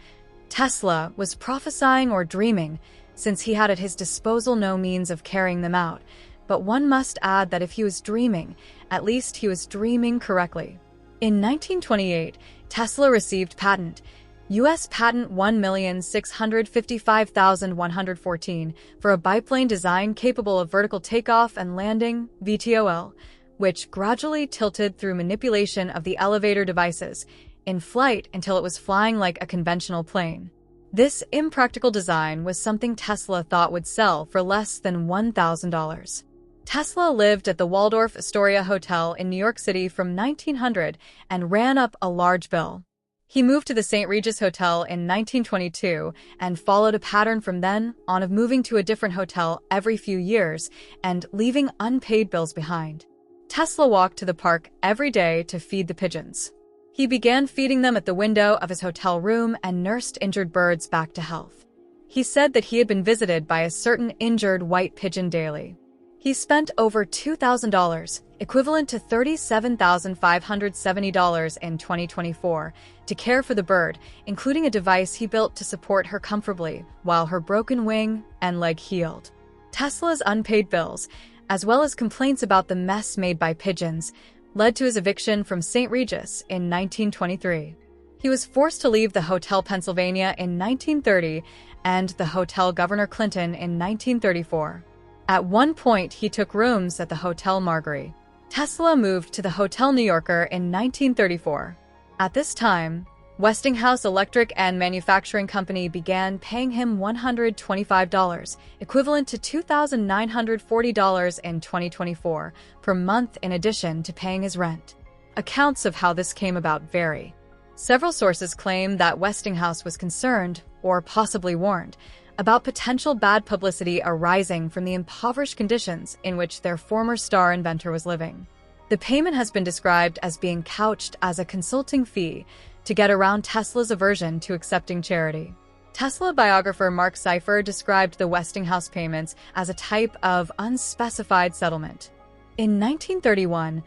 "Tesla was prophesying or dreaming, since he had at his disposal no means of carrying them out, but one must add that if he was dreaming, at least he was dreaming correctly." In 1928, Tesla received patent U.S. Patent 1,655,114 for a biplane design capable of vertical takeoff and landing, VTOL, which gradually tilted through manipulation of the elevator devices in flight until it was flying like a conventional plane. This impractical design was something Tesla thought would sell for less than $1,000. Tesla lived at the Waldorf Astoria Hotel in New York City from 1900 and ran up a large bill. He moved to the St. Regis Hotel in 1922 and followed a pattern from then on of moving to a different hotel every few years and leaving unpaid bills behind. Tesla walked to the park every day to feed the pigeons. He began feeding them at the window of his hotel room and nursed injured birds back to health. He said that he had been visited by a certain injured white pigeon daily. He spent over $2,000, equivalent to $37,570 in 2024, to care for the bird, including a device he built to support her comfortably while her broken wing and leg healed. Tesla's unpaid bills, as well as complaints about the mess made by pigeons, led to his eviction from St. Regis in 1923. He was forced to leave the Hotel Pennsylvania in 1930 and the Hotel Governor Clinton in 1934. At one point, he took rooms at the Hotel Marguerite. Tesla moved to the Hotel New Yorker in 1934. At this time, Westinghouse Electric and Manufacturing Company began paying him $125, equivalent to $2,940 in 2024, per month in addition to paying his rent. Accounts of how this came about vary. Several sources claim that Westinghouse was concerned, or possibly warned, about potential bad publicity arising from the impoverished conditions in which their former star inventor was living. The payment has been described as being couched as a consulting fee to get around Tesla's aversion to accepting charity. Tesla biographer Mark Seifer described the Westinghouse payments as a type of unspecified settlement. In 1931,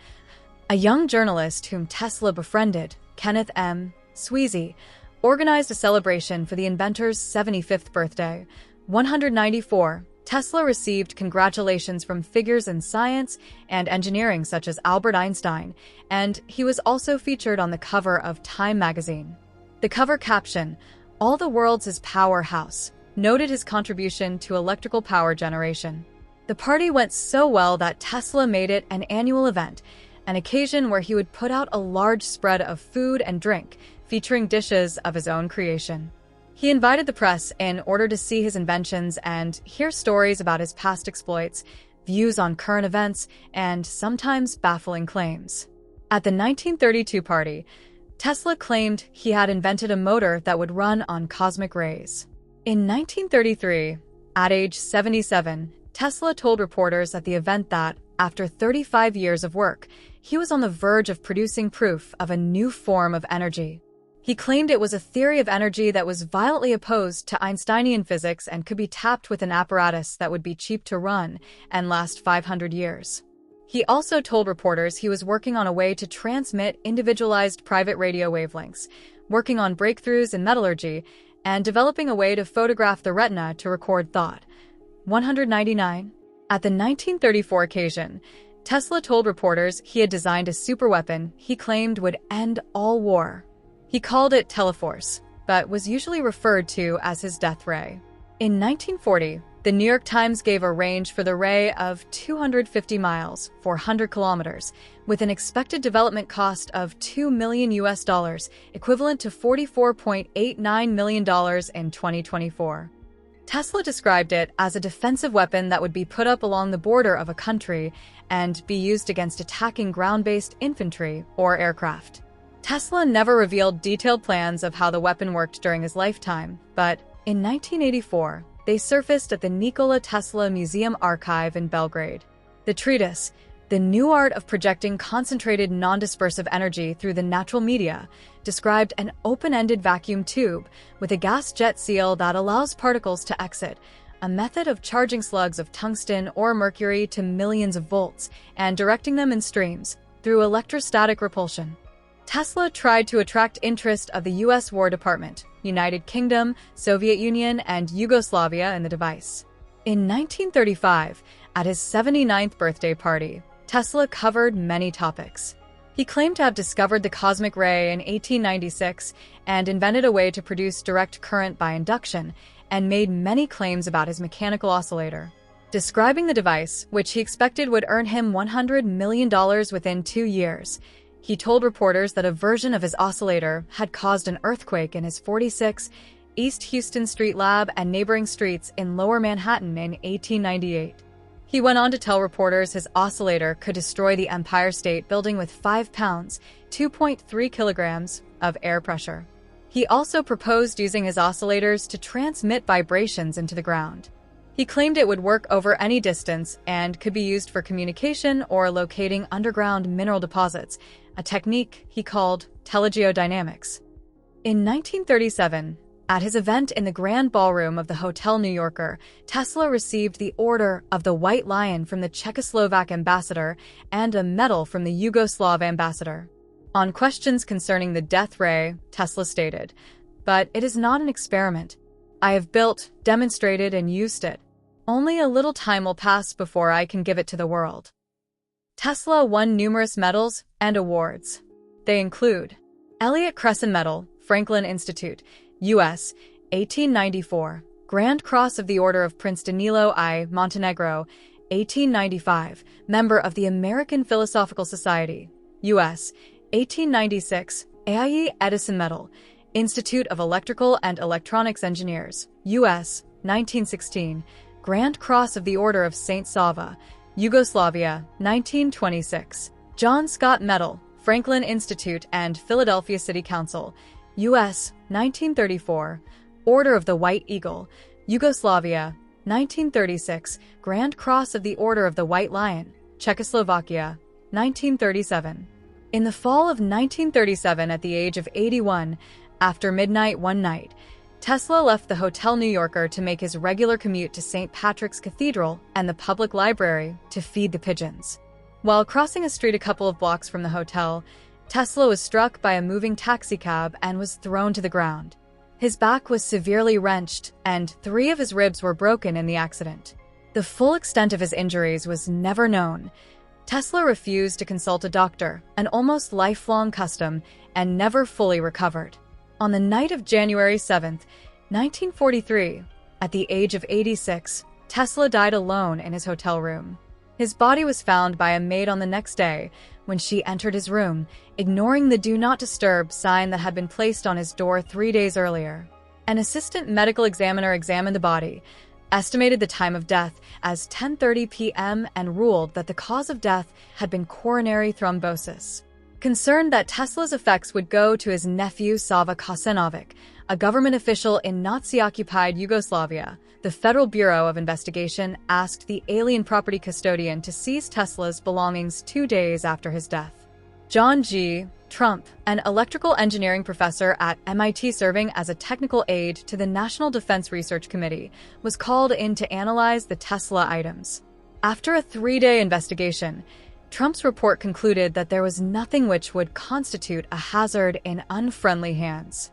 a young journalist whom Tesla befriended, Kenneth M. Sweezy, organized a celebration for the inventor's 75th birthday. 194, Tesla received congratulations from figures in science and engineering such as Albert Einstein, and he was also featured on the cover of Time magazine. The cover caption, "All the world's his powerhouse," noted his contribution to electrical power generation. The party went so well that Tesla made it an annual event, an occasion where he would put out a large spread of food and drink, featuring dishes of his own creation. He invited the press in order to see his inventions and hear stories about his past exploits, views on current events, and sometimes baffling claims. At the 1932 party, Tesla claimed he had invented a motor that would run on cosmic rays. In 1933, at age 77, Tesla told reporters at the event that, after 35 years of work, he was on the verge of producing proof of a new form of energy. He claimed it was a theory of energy that was violently opposed to Einsteinian physics and could be tapped with an apparatus that would be cheap to run and last 500 years. He also told reporters he was working on a way to transmit individualized private radio wavelengths, working on breakthroughs in metallurgy, and developing a way to photograph the retina to record thought. 199. At the 1934 occasion, Tesla told reporters he had designed a superweapon he claimed would end all war. He called it Teleforce, but was usually referred to as his death ray. In 1940, the New York Times gave a range for the ray of 250 miles, 400 kilometers, with an expected development cost of $2 million, equivalent to $44.89 million in 2024. Tesla described it as a defensive weapon that would be put up along the border of a country and be used against attacking ground-based infantry or aircraft. Tesla never revealed detailed plans of how the weapon worked during his lifetime, but in 1984, they surfaced at the Nikola Tesla Museum Archive in Belgrade. The treatise, The New Art of Projecting Concentrated Non-Dispersive Energy Through the Natural Media, described an open-ended vacuum tube with a gas jet seal that allows particles to exit, a method of charging slugs of tungsten or mercury to millions of volts and directing them in streams through electrostatic repulsion. Tesla tried to attract interest of the U.S. War Department, United Kingdom, Soviet Union, and Yugoslavia in the device. In 1935, at his 79th birthday party, Tesla covered many topics. He claimed to have discovered the cosmic ray in 1896 and invented a way to produce direct current by induction, and made many claims about his mechanical oscillator. Describing the device, which he expected would earn him $100 million within 2 years, he told reporters that a version of his oscillator had caused an earthquake in his 46 East Houston Street lab and neighboring streets in Lower Manhattan in 1898. He went on to tell reporters his oscillator could destroy the Empire State Building with 5 pounds, 2.3 kilograms, of air pressure. He also proposed using his oscillators to transmit vibrations into the ground. He claimed it would work over any distance and could be used for communication or locating underground mineral deposits, a technique he called telegeodynamics. In 1937, at his event in the Grand Ballroom of the Hotel New Yorker, Tesla received the Order of the White Lion from the Czechoslovak ambassador and a medal from the Yugoslav ambassador. On questions concerning the death ray, Tesla stated, "But it is not an experiment. I have built, demonstrated, and used it. Only a little time will pass before I can give it to the world." Tesla won numerous medals and awards. They include Elliott Crescent Medal, Franklin Institute, U.S., 1894, Grand Cross of the Order of Prince Danilo I, Montenegro, 1895, Member of the American Philosophical Society, U.S., 1896, AIE Edison Medal, Institute of Electrical and Electronics Engineers, U.S., 1916, Grand Cross of the Order of St. Sava, Yugoslavia, 1926, John Scott Medal, Franklin Institute and Philadelphia City Council, U.S., 1934, Order of the White Eagle, Yugoslavia, 1936, Grand Cross of the Order of the White Lion, Czechoslovakia, 1937. In the fall of 1937, at the age of 81, after midnight one night, Tesla left the Hotel New Yorker to make his regular commute to St. Patrick's Cathedral and the public library to feed the pigeons. While crossing a street a couple of blocks from the hotel, Tesla was struck by a moving taxicab and was thrown to the ground. His back was severely wrenched, and 3 of his ribs were broken in the accident. The full extent of his injuries was never known. Tesla refused to consult a doctor, an almost lifelong custom, and never fully recovered. On the night of January 7, 1943, at the age of 86, Tesla died alone in his hotel room. His body was found by a maid on the next day when she entered his room, ignoring the "Do Not Disturb" sign that had been placed on his door 3 days earlier. An assistant medical examiner examined the body, estimated the time of death as 10:30 p.m. and ruled that the cause of death had been coronary thrombosis. Concerned that Tesla's effects would go to his nephew Sava Kasenovic, a government official in Nazi-occupied Yugoslavia, the Federal Bureau of Investigation asked the alien property custodian to seize Tesla's belongings 2 days after his death. John G. Trump, an electrical engineering professor at MIT serving as a technical aide to the National Defense Research Committee, was called in to analyze the Tesla items. After a 3-day investigation, Trump's report concluded that there was nothing which would constitute a hazard in unfriendly hands.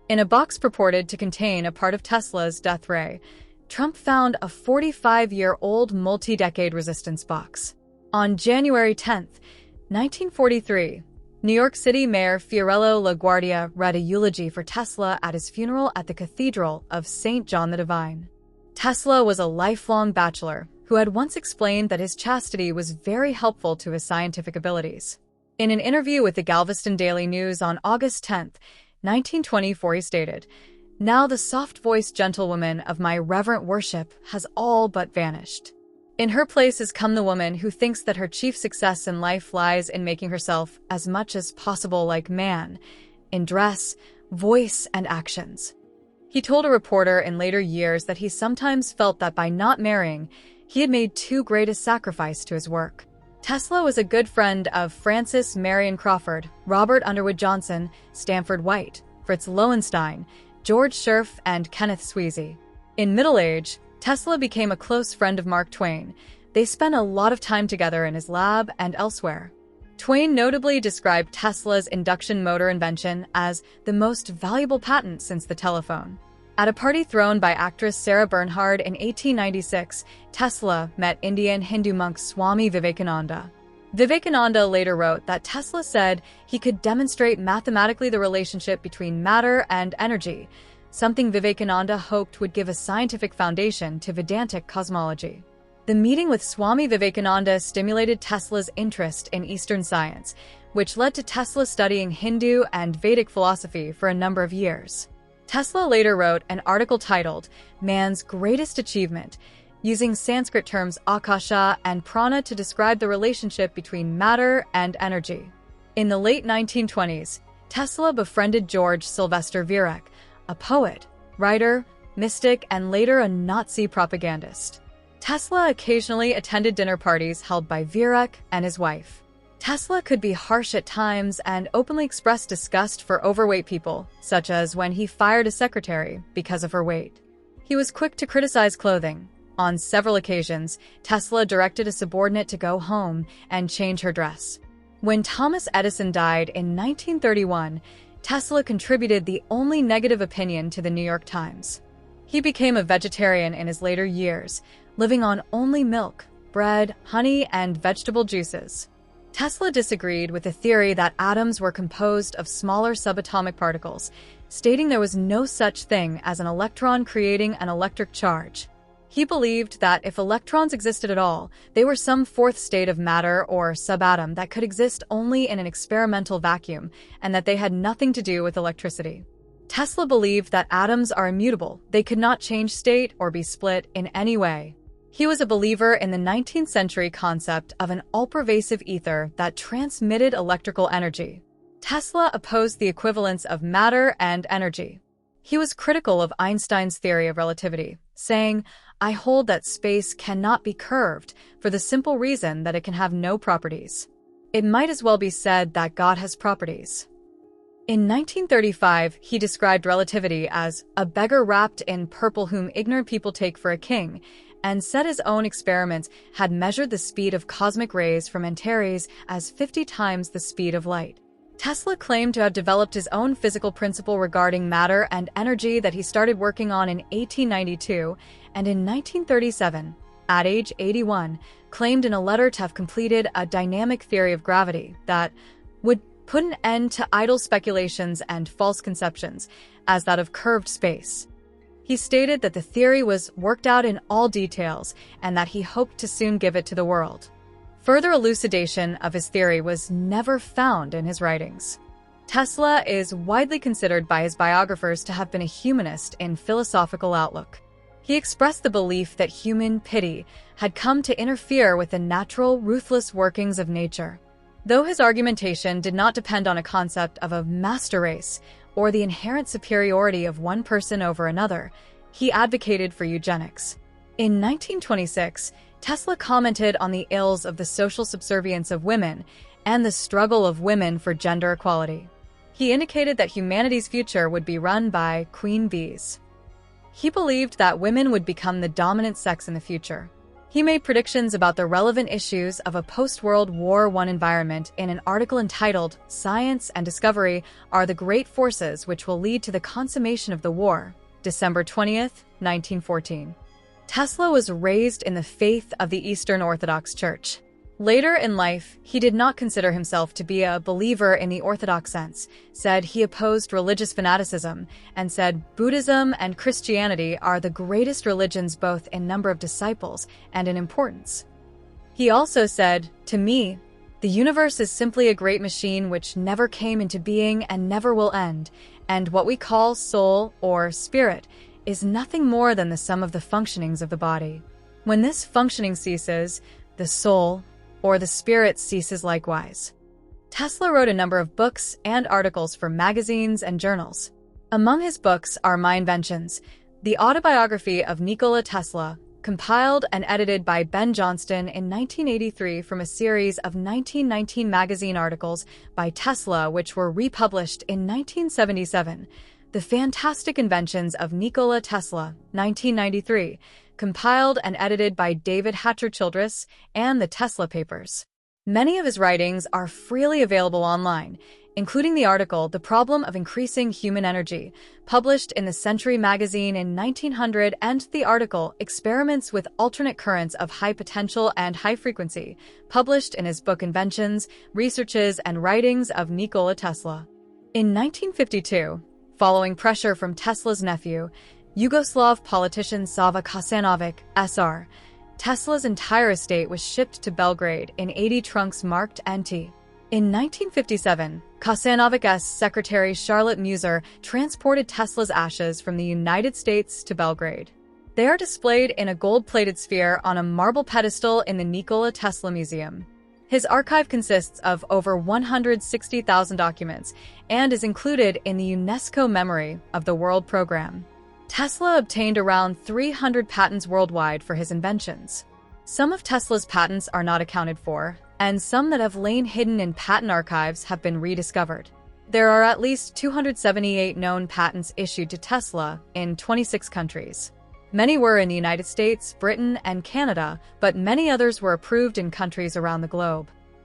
In a box purported to contain a part of Tesla's death ray, Trump found a 45-year-old multi-decade resistance box. On January 10, 1943, New York City Mayor Fiorello LaGuardia read a eulogy for Tesla at his funeral at the Cathedral of St. John the Divine. Tesla was a lifelong bachelor who had once explained that his chastity was very helpful to his scientific abilities. In an interview with the Galveston Daily News on August 10, 1924, he stated, "Now the soft-voiced gentlewoman of my reverent worship has all but vanished. In her place has come the woman who thinks that her chief success in life lies in making herself as much as possible like man, in dress, voice, and actions." He told a reporter in later years that he sometimes felt that by not marrying, he had made too great a sacrifice to his work. Tesla was a good friend of Francis Marion Crawford, Robert Underwood Johnson, Stanford White, Fritz Lowenstein, George Scherf, and Kenneth Sweezy. In middle age, Tesla became a close friend of Mark Twain. They spent a lot of time together in his lab and elsewhere. Twain notably described Tesla's induction motor invention as the most valuable patent since the telephone. At a party thrown by actress Sarah Bernhardt in 1896, Tesla met Indian Hindu monk Swami Vivekananda. Vivekananda later wrote that Tesla said he could demonstrate mathematically the relationship between matter and energy, something Vivekananda hoped would give a scientific foundation to Vedantic cosmology. The meeting with Swami Vivekananda stimulated Tesla's interest in Eastern science, which led to Tesla studying Hindu and Vedic philosophy for a number of years. Tesla later wrote an article titled "Man's Greatest Achievement," using Sanskrit terms akasha and prana to describe the relationship between matter and energy. In the late 1920s, Tesla befriended George Sylvester Viereck, a poet, writer, mystic, and later a Nazi propagandist. Tesla occasionally attended dinner parties held by Viereck and his wife. Tesla could be harsh at times and openly express disgust for overweight people, such as when he fired a secretary because of her weight. He was quick to criticize clothing. On several occasions, Tesla directed a subordinate to go home and change her dress. When Thomas Edison died in 1931, Tesla contributed the only negative opinion to the New York Times. He became a vegetarian in his later years, living on only milk, bread, honey, and vegetable juices. Tesla disagreed with the theory that atoms were composed of smaller subatomic particles, stating there was no such thing as an electron creating an electric charge. He believed that if electrons existed at all, they were some fourth state of matter or subatom that could exist only in an experimental vacuum, and that they had nothing to do with electricity. Tesla believed that atoms are immutable, they could not change state or be split in any way. He was a believer in the 19th century concept of an all-pervasive ether that transmitted electrical energy. Tesla opposed the equivalence of matter and energy. He was critical of Einstein's theory of relativity, saying, "I hold that space cannot be curved for the simple reason that it can have no properties. It might as well be said that God has properties." In 1935, he described relativity as a beggar wrapped in purple whom ignorant people take for a king, and said his own experiments had measured the speed of cosmic rays from Antares as 50 times the speed of light. Tesla claimed to have developed his own physical principle regarding matter and energy that he started working on in 1892, and in 1937, at age 81, claimed in a letter to have completed a dynamic theory of gravity that would put an end to idle speculations and false conceptions, as that of curved space. He stated that the theory was worked out in all details and that he hoped to soon give it to the world. Further elucidation of his theory was never found in his writings. Tesla is widely considered by his biographers to have been a humanist in philosophical outlook. He expressed the belief that human pity had come to interfere with the natural, ruthless workings of nature. Though his argumentation did not depend on a concept of a master race or the inherent superiority of one person over another, he advocated for eugenics. In 1926, Tesla commented on the ills of the social subservience of women and the struggle of women for gender equality. He indicated that humanity's future would be run by queen bees. He believed that women would become the dominant sex in the future. He made predictions about the relevant issues of a post-World War I environment in an article entitled "Science and Discovery Are the Great Forces Which Will Lead to the Consummation of the War," December 20th, 1914. Tesla was raised in the faith of the Eastern Orthodox Church. Later in life, he did not consider himself to be a believer in the Orthodox sense, said he opposed religious fanaticism, and said Buddhism and Christianity are the greatest religions both in number of disciples and in importance. He also said, "To me, the universe is simply a great machine which never came into being and never will end, and what we call soul or spirit is nothing more than the sum of the functionings of the body. When this functioning ceases, the soul or the spirit ceases likewise." Tesla wrote a number of books and articles for magazines and journals. Among his books are My Inventions, the autobiography of Nikola Tesla, compiled and edited by Ben Johnston in 1983 from a series of 1919 magazine articles by Tesla which were republished in 1977, The Fantastic Inventions of Nikola Tesla, 1993, compiled and edited by David Hatcher Childress, and the Tesla Papers. Many of his writings are freely available online, including the article The Problem of Increasing Human Energy, published in the Century magazine in 1900, and the article Experiments with Alternate Currents of High Potential and High Frequency, published in his book Inventions, Researches, and Writings of Nikola Tesla. In 1952, following pressure from Tesla's nephew, Yugoslav politician Sava Kasanovic, Sr., Tesla's entire estate was shipped to Belgrade in 80 trunks marked NT. In 1957, Kasanovic's secretary Charlotte Muser transported Tesla's ashes from the United States to Belgrade. They are displayed in a gold-plated sphere on a marble pedestal in the Nikola Tesla Museum. His archive consists of over 160,000 documents and is included in the UNESCO Memory of the World program. Tesla obtained around 300 patents worldwide for his inventions. Some of Tesla's patents are not accounted for, and some that have lain hidden in patent archives have been rediscovered. There are at least 278 known patents issued to Tesla in 26 countries. Many were in the United States, Britain, and Canada, but many others were approved in countries around the globe.